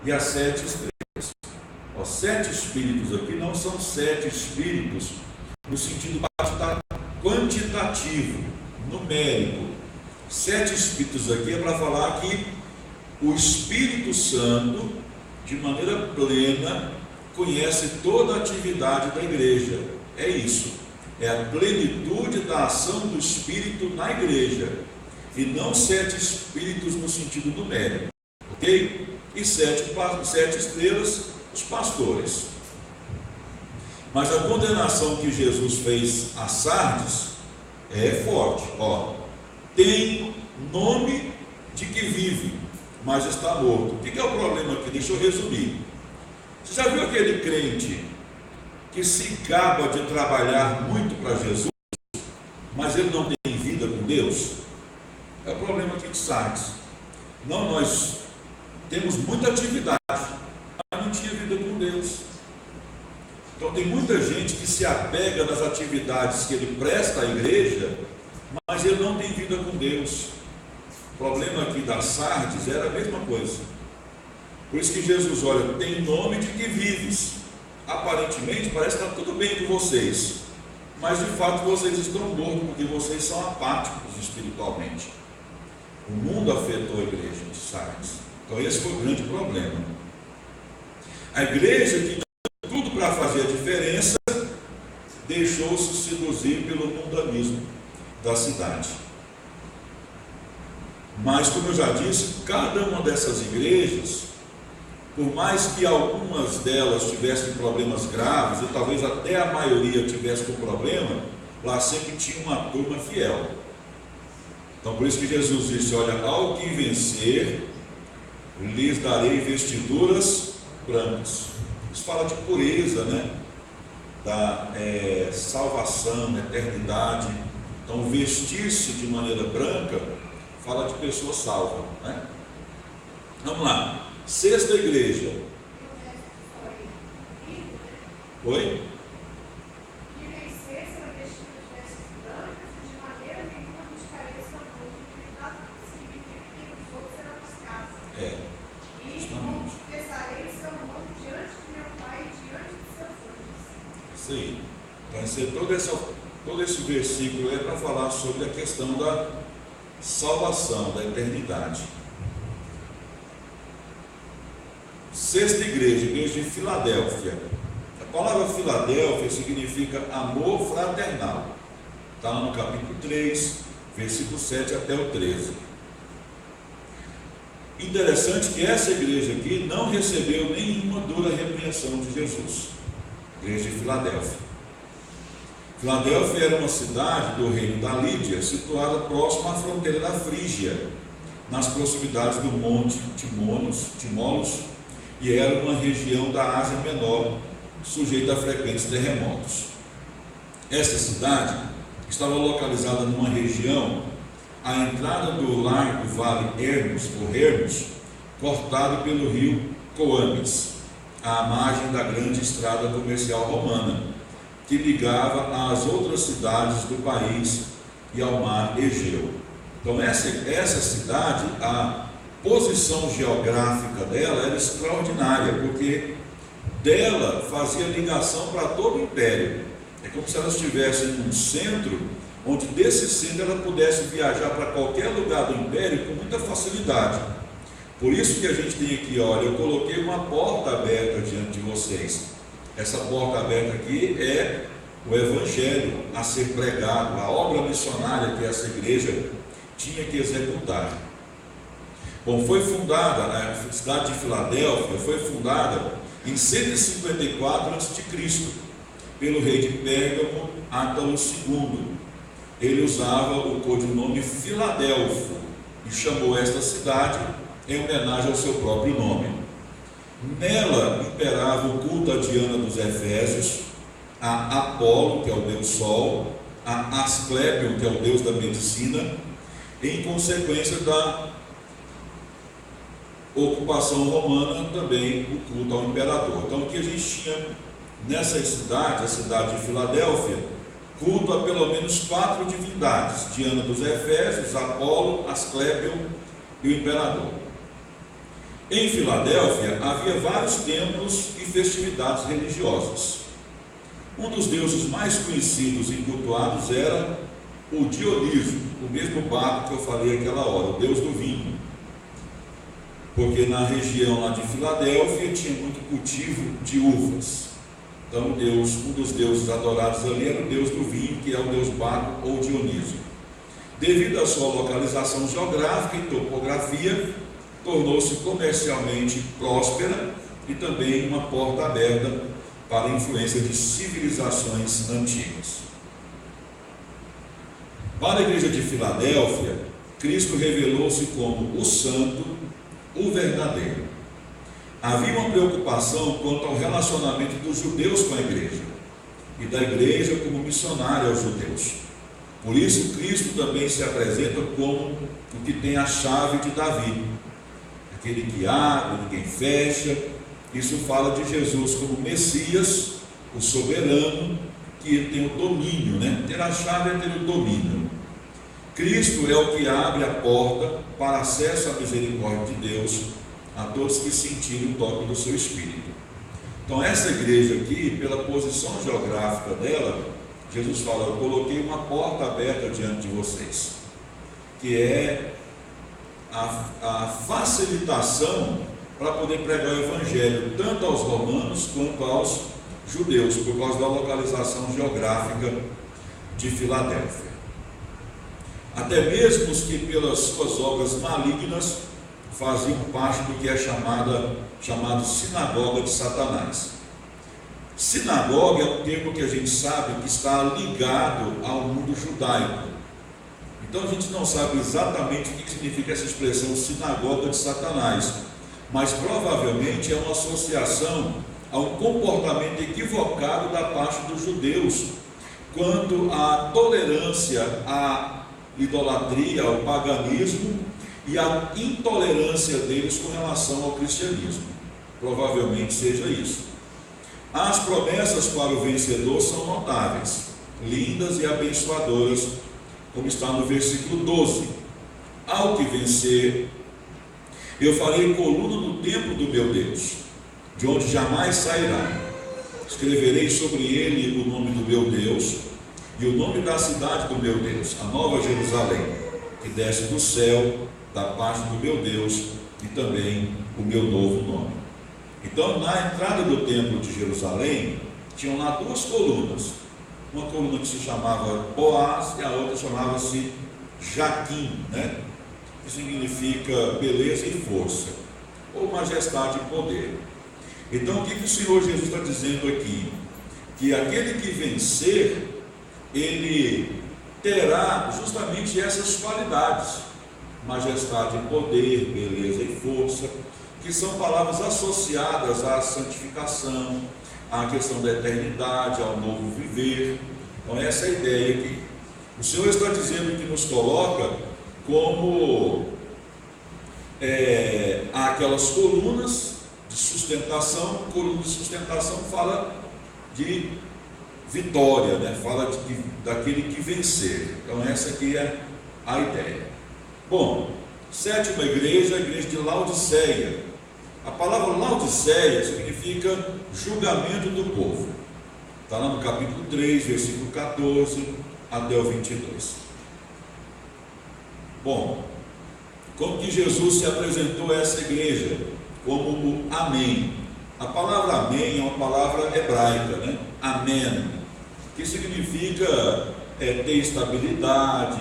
e as 7 estrelas. Os 7 espíritos aqui não são 7 espíritos no sentido quantitativo, numérico. 7 espíritos aqui é para falar que o Espírito Santo, de maneira plena, conhece toda a atividade da igreja. É isso. É a plenitude da ação do Espírito na igreja. E não 7 espíritos no sentido numérico. Ok? E 7 estrelas, os pastores. Mas a condenação que Jesus fez a Sardes é forte. Tem nome de que vive, mas está morto. O que é o problema aqui? Deixa eu resumir. Você já viu aquele crente que se gaba de trabalhar muito para Jesus, mas ele não tem vida com Deus? É o problema aqui de Sardes. Não, nós temos muita atividade, mas não tinha vida com Deus. Então tem muita gente que se apega nas atividades que ele presta à igreja, mas ele não tem vida com Deus. O problema aqui da Sardes era a mesma coisa. Por isso que Jesus, olha, tem nome de que vives. Aparentemente parece que está tudo bem com vocês, mas de fato vocês estão mortos, porque vocês são apáticos espiritualmente. O mundo afetou a igreja de Sardes. Então esse foi o grande problema. A igreja que tinha tudo para fazer a diferença deixou-se seduzir pelo mundanismo da cidade. Mas, como eu já disse, cada uma dessas igrejas, por mais que algumas delas tivessem problemas graves, e talvez até a maioria tivesse com problema, lá sempre tinha uma turma fiel. Então por isso que Jesus disse, olha, ao que vencer, lhes darei vestiduras brancas. Isso fala de pureza, né? Da salvação, eternidade. Então vestir-se de maneira branca fala de pessoa salva, né? Vamos lá. 6ª igreja. Oi? Sim. Então, todo esse versículo é para falar sobre a questão da salvação, da eternidade. 6ª igreja, igreja de Filadélfia. A palavra Filadélfia significa amor fraternal. Está lá no capítulo 3, versículo 7 até o 13. Interessante que essa igreja aqui não recebeu nenhuma dura repreensão de Jesus. Igreja de Filadélfia. Filadélfia era uma cidade do reino da Lídia, situada próxima à fronteira da Frígia, nas proximidades do monte Timolos, e era uma região da Ásia Menor, sujeita a frequentes terremotos. Essa cidade estava localizada numa região à entrada do largo Vale Hermos, cortado pelo rio Coames, à margem da grande estrada comercial romana, que ligava às outras cidades do país e ao mar Egeu. Então essa cidade, a posição geográfica dela era extraordinária, porque dela fazia ligação para todo o império. É como se ela estivesse num centro, onde desse centro ela pudesse viajar para qualquer lugar do império com muita facilidade. Por isso que a gente tem aqui, olha, eu coloquei uma porta aberta diante de vocês. Essa porta aberta aqui é o Evangelho a ser pregado, a obra missionária que essa igreja tinha que executar. Bom, foi fundada, a cidade de Filadélfia foi fundada em 154 a.C., pelo rei de Pérgamo, Átalo II. Ele usava o codinome Filadelfo e chamou esta cidade em homenagem ao seu próprio nome. Nela imperava o culto a Diana dos Efésios, a Apolo, que é o deus Sol, a Asclépion, que é o deus da medicina, em consequência da ocupação romana, também o culto ao imperador. Então aqui a gente tinha nessa cidade, a cidade de Filadélfia, culto a pelo menos 4 divindades: Diana dos Efésios, Apolo, Asclépion e o imperador. Em Filadélfia havia vários templos e festividades religiosas. Um dos deuses mais conhecidos e cultuados era o Dioniso, o mesmo Baco que eu falei aquela hora, o deus do vinho. Porque na região lá de Filadélfia tinha muito cultivo de uvas. Então um dos deuses adorados ali era o deus do vinho, que é o deus Baco ou Dioniso. Devido à sua localização geográfica e topografia, tornou-se comercialmente próspera e também uma porta aberta para a influência de civilizações antigas. Para a igreja de Filadélfia, Cristo revelou-se como o santo, o verdadeiro. Havia uma preocupação quanto ao relacionamento dos judeus com a igreja e da igreja como missionária aos judeus. Por isso, Cristo também se apresenta como o que tem a chave de Davi, aquele que abre, ninguém fecha. Isso fala de Jesus como Messias, o soberano, que tem o domínio, né? Ter a chave é ter o domínio. Cristo é o que abre a porta para acesso à misericórdia de Deus a todos que sentirem o toque do seu Espírito. Então essa igreja aqui, pela posição geográfica dela, Jesus fala: eu coloquei uma porta aberta diante de vocês, que é a facilitação para poder pregar o Evangelho tanto aos romanos quanto aos judeus, por causa da localização geográfica de Filadélfia. Até mesmo os que pelas suas obras malignas faziam parte do que é chamado sinagoga de Satanás. Sinagoga é um termo que a gente sabe que está ligado ao mundo judaico. Então a gente não sabe exatamente o que significa essa expressão sinagoga de Satanás, mas provavelmente é uma associação a um comportamento equivocado da parte dos judeus quanto à tolerância à idolatria, ao paganismo e à intolerância deles com relação ao cristianismo. Provavelmente seja isso. As promessas para o vencedor são notáveis, lindas e abençoadoras, como está no versículo 12. Ao que vencer, eu farei coluna no templo do meu Deus, de onde jamais sairá. Escreverei sobre ele o nome do meu Deus e o nome da cidade do meu Deus, a nova Jerusalém, que desce do céu, da parte do meu Deus, e também o meu novo nome. Então, na entrada do templo de Jerusalém, tinham lá 2 colunas. Uma coluna que se chamava Boaz e a outra chamava-se Jaquim, né? Que significa beleza e força, ou majestade e poder. Então, o que o Senhor Jesus está dizendo aqui? Que aquele que vencer, ele terá justamente essas qualidades: majestade e poder, beleza e força, que são palavras associadas à santificação, à questão da eternidade, ao novo viver. Então essa é a ideia que o Senhor está dizendo, que nos coloca como aquelas colunas de sustentação. Coluna de sustentação fala de vitória, né? Fala daquele que vencer. Então essa aqui é a ideia. Bom, sétima igreja, a igreja de Laodiceia. A palavra Laodiceia significa julgamento do povo. Está lá no capítulo 3, versículo 14 até o 22. Bom, como que Jesus se apresentou a essa igreja? Como o Amém. A palavra Amém é uma palavra hebraica, né? Amém, que significa ter estabilidade,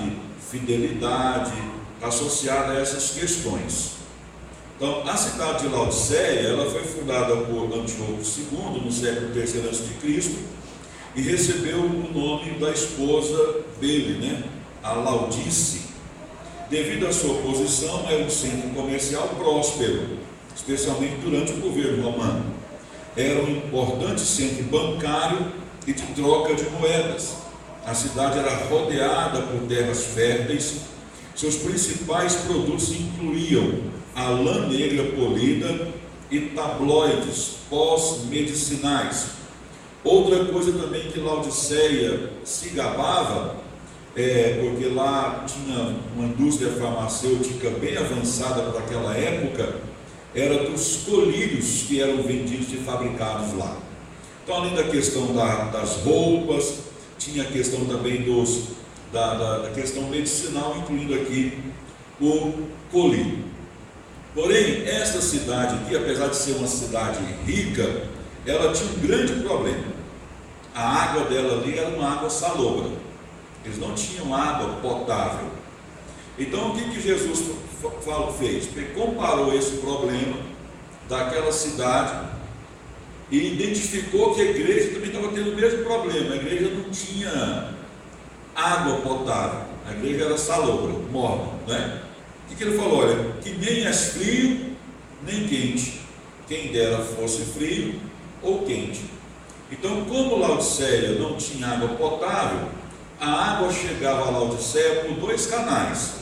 fidelidade, associada a essas questões. Então, a cidade de Laodiceia, ela foi fundada por Antíoco II, no século III a.C., e recebeu o nome da esposa dele, né? A Laodice. Devido à sua posição, era um centro comercial próspero, especialmente durante o governo romano. Era um importante centro bancário e de troca de moedas. A cidade era rodeada por terras férteis. Seus principais produtos incluíam a lã negra polida e tabloides pós-medicinais. Outra coisa também que Laodiceia se gabava, porque lá tinha uma indústria farmacêutica bem avançada para aquela época, era dos colírios que eram vendidos e fabricados lá. Então, além da questão das roupas, tinha a questão também da questão medicinal, incluindo aqui o colírio. Porém, esta cidade aqui, apesar de ser uma cidade rica, ela tinha um grande problema. A água dela ali era uma água salobra. Eles não tinham água potável. Então, o que Jesus fez? Ele comparou esse problema daquela cidade e identificou que a igreja também estava tendo o mesmo problema. A igreja não tinha água potável. A igreja era salobra, morna, né? O que ele falou? Olha, que nem és frio, nem quente. Quem dera fosse frio ou quente. Então, como Laodiceia não tinha água potável, a água chegava a Laodiceia por dois canais.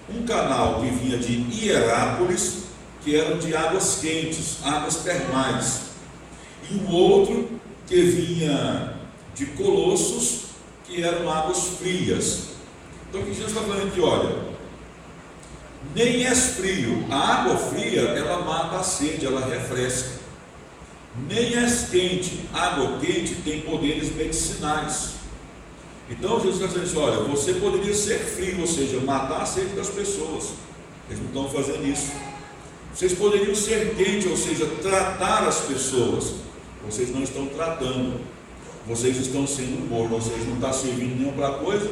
Um canal que vinha de Hierápolis, que eram de águas quentes, águas termais. E um outro que vinha de Colossos, que eram águas frias. Então, o que Jesus está falando aqui? Olha, nem és frio. A água fria, ela mata a sede, ela refresca. Nem és quente. A água quente tem poderes medicinais. Então Jesus está dizendo assim, olha, você poderia ser frio, ou seja, matar a sede das pessoas. Eles não estão fazendo isso. Vocês poderiam ser quente, ou seja, tratar as pessoas. Vocês não estão tratando. Vocês estão sendo morno, vocês não estão servindo nem para coisa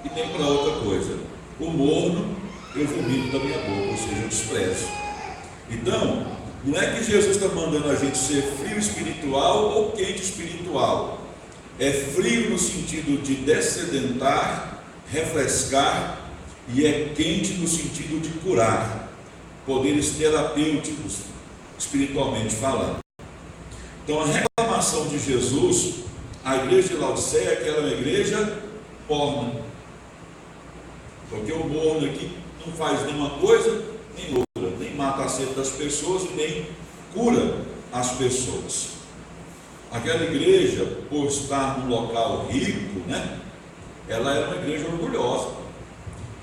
e nem para outra coisa. O morno eu vomito da minha boca, ou seja, eu desprezo. Então, não é que Jesus está mandando a gente ser frio espiritual ou quente espiritual. É frio no sentido de dessedentar, refrescar, e é quente no sentido de curar, poderes terapêuticos, espiritualmente falando. Então, a reclamação de Jesus à igreja de Laodiceia é que ela é uma igreja morna, porque o morno aqui não faz nenhuma coisa nem outra, nem mata a sede das pessoas e nem cura as pessoas. Aquela igreja, por estar num local rico, né, ela era uma igreja orgulhosa.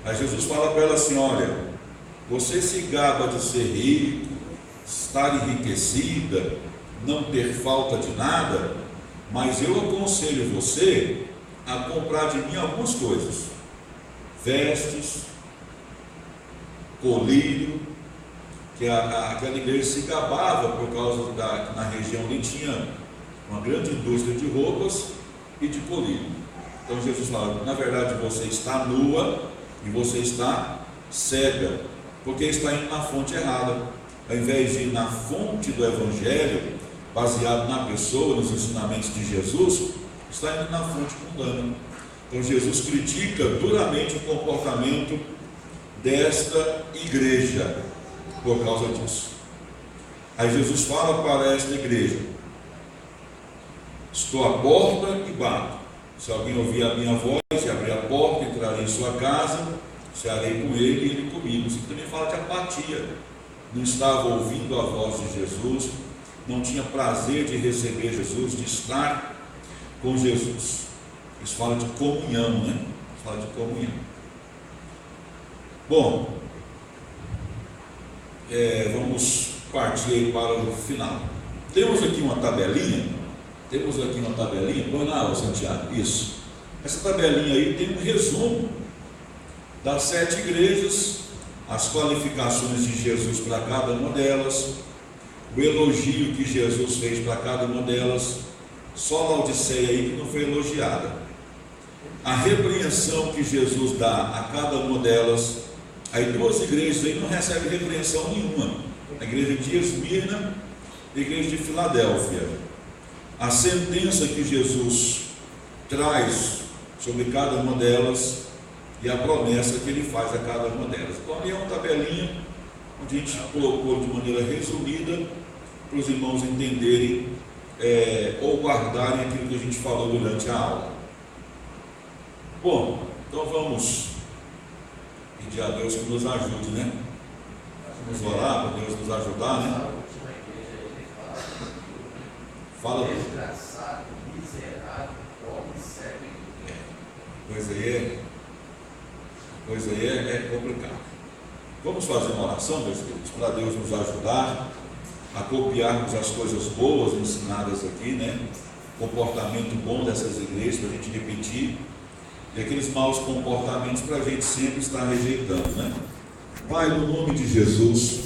Aí Jesus fala para ela assim, olha, você se gaba de ser rico, estar enriquecida, não ter falta de nada, mas eu aconselho você a comprar de mim algumas coisas: vestes, colírio, que aquela igreja se gabava por causa na região onde tinha uma grande indústria de roupas e de colírio. Então Jesus fala, na verdade você está nua e você está cega, porque está indo na fonte errada. Ao invés de ir na fonte do Evangelho, baseado na pessoa, nos ensinamentos de Jesus, está indo na fonte mundana. Então Jesus critica duramente o comportamento desta igreja por causa disso. Aí Jesus fala para esta igreja: estou à porta e bato. Se alguém ouvir a minha voz e abrir a porta, entrarei em sua casa, cearei com ele e ele comigo. Isso também fala de apatia. Não estava ouvindo a voz de Jesus, não tinha prazer de receber Jesus, de estar com Jesus. Isso fala de comunhão, né? Fala de comunhão. Bom, vamos partir aí para o final. Temos aqui uma tabelinha. Põe lá, Santiago, isso. Essa tabelinha aí tem um resumo das 7 igrejas, as qualificações de Jesus para cada uma delas, o elogio que Jesus fez para cada uma delas. Só a Laodiceia aí que não foi elogiada. A repreensão que Jesus dá a cada uma delas. Aí 2 igrejas aí não recebem repreensão nenhuma: a igreja de Esmirna e a igreja de Filadélfia. A sentença que Jesus traz sobre cada uma delas e a promessa que ele faz a cada uma delas. Então ali é uma tabelinha onde a gente colocou de maneira resumida para os irmãos entenderem ou guardarem aquilo que a gente falou durante a aula. Bom, então vamos pedir a Deus que nos ajude, né? Vamos orar para Deus nos ajudar, né? Fala. Desgraçado, miserável, pobre, cego. Coisa aí é complicado. Vamos fazer uma oração, meus queridos, para Deus nos ajudar a copiarmos as coisas boas ensinadas aqui, né? Comportamento bom dessas igrejas, para a gente repetir, e aqueles maus comportamentos para a gente sempre estar rejeitando, né? Pai, no nome de Jesus,